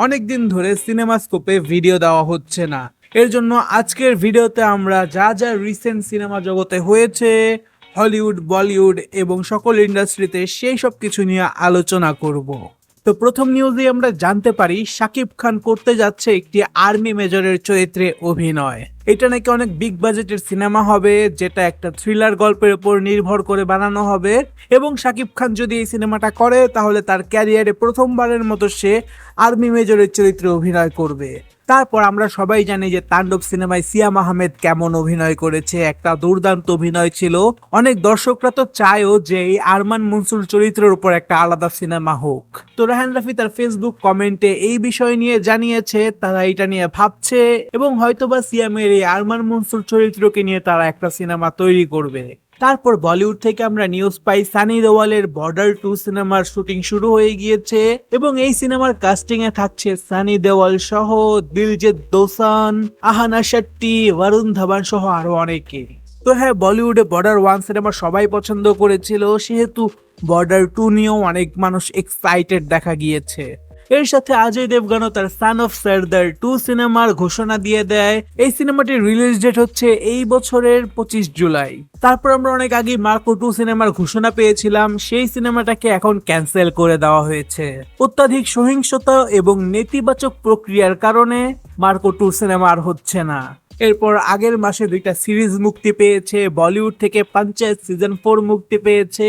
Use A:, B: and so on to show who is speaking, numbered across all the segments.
A: অনেকদিন ধরে সিনেমাস্কোপে ভিডিও দেওয়া হচ্ছে না। এর জন্য আজকের ভিডিওতে আমরা যা যা রিসেন্ট সিনেমা জগতে হয়েছে, হলিউড, বলিউড এবং সকল ইন্ডাস্ট্রিতে সেই সব কিছু নিয়ে আলোচনা করব। তো প্রথম নিউজে আমরা জানতে পারি শাকিব খান করতে যাচ্ছে একটি আর্মি মেজরের চরিত্রে অভিনয়। এটা নাকি অনেক বিগ বাজেটের সিনেমা হবে, যেটা একটা থ্রিলার গল্পের উপর নির্ভর করে বানানো হবে এবং শাকিব খান যদি এই সিনেমাটা করে তাহলে তার ক্যারিয়ারে প্রথমবারের মতো সে আর্মি মেজরের চরিত্রে অভিনয় করবে। তারপর আমরা সবাই জানি যে তাণ্ডব সিনেমায় সিয়াম আহমেদ কেমন অভিনয় করেছে, একটা দুর্দান্ত অভিনয় ছিল। অনেক দর্শকরা তো চায়ও যে এই আরমান মনসুর চরিত্রের উপর একটা আলাদা সিনেমা হোক। তো রাহান রাফি তার ফেসবুক কমেন্টে এই বিষয় নিয়ে জানিয়েছে তারা এটা নিয়ে ভাবছে এবং হয়তোবা সিয়ামের এই আরমান মনসুর চরিত্রকে নিয়ে তারা একটা সিনেমা তৈরি করবে। তারপর বলিউড থেকে আমরা নিউজ পাই সানি দেওয়ালের বর্ডার 2 সিনেমার শুটিং শুরু হয়ে গিয়েছে এবং এই সিনেমার কাস্টিং এ থাকছে সানি দেওয়াল সহ দিলজিৎ দোসান, আহানা শেট্টি, বরুণ ধাবান সহ আরো অনেকে। তো হ্যাঁ, বলিউডে বর্ডার 1 সিনেমা সবাই পছন্দ করেছিল, সেহেতু বর্ডার 2 নিয়েও অনেক মানুষ এক্সাইটেড দেখা গিয়েছে। এর সাথে অজয় দেবগনও তার সান অফ সর্দার 2 সিনেমার ঘোষণা দিয়ে দেয়। এই সিনেমাটির রিলিজ ডেট হচ্ছে এই বছরের 25 জুলাই। তারপর আমরা অনেক আগে মার্কো 2 সিনেমার ঘোষণা পেয়েছিলাম, সেই সিনেমাটাকে এখন ক্যান্সেল করে দেওয়া হয়েছে। অত্যাধিক সহিংসতা এবং নেতিবাচক প্রক্রিয়ার কারণে মার্কো 2 সিনেমা আর হচ্ছে না। এরপর আগের মাসে 2টা সিরিজ মুক্তি পেয়েছে। বলিউড থেকে পঞ্চায়েত সিজন 4 মুক্তি পেয়েছে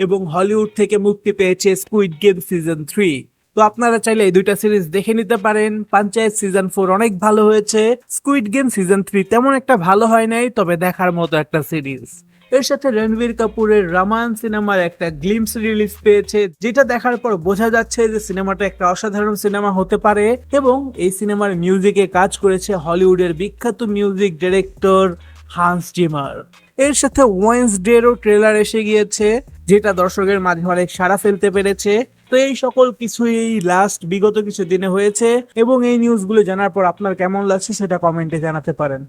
A: এবং হলিউড থেকে মুক্তি পেয়েছে স্কুইড গেম সিজন 3। তো আপনারা চাইলে এই 2টা সিরিজ দেখে নিতে পারেন। পঞ্চায়েত সিজন 4 অনেক ভালো হয়েছে, স্কুইড গেম সিজন 3 তেমন একটা ভালো হয় নাই, তবে দেখার মতো একটা সিরিজ। এর সাথে রণবীর কাপুরের রামান সিনেমার একটা গ্লিমস রিলিজ পেয়েছে, যেটা দেখার পর বোঝা যাচ্ছে যে সিনেমাটা একটা অসাধারণ সিনেমা হতে পারে। এবং এই সিনেমার মিউজিকে কাজ করেছে হলিউডের বিখ্যাত মিউজিক ডিরেক্টর হান্স জিমার। এর সাথে ওয়েন্সডেরও ট্রেলার এসে গিয়েছে, যেটা দর্শকের মাঝে অনেক সাড়া ফেলতে পেরেছে। তো এই সকল কিছুই লাস্ট বিগত কিছু দিনে হয়েছে এবং এই নিউজগুলো জানার পর আপনার কেমন লাগছে সেটা কমেন্টে জানাতে পারেন।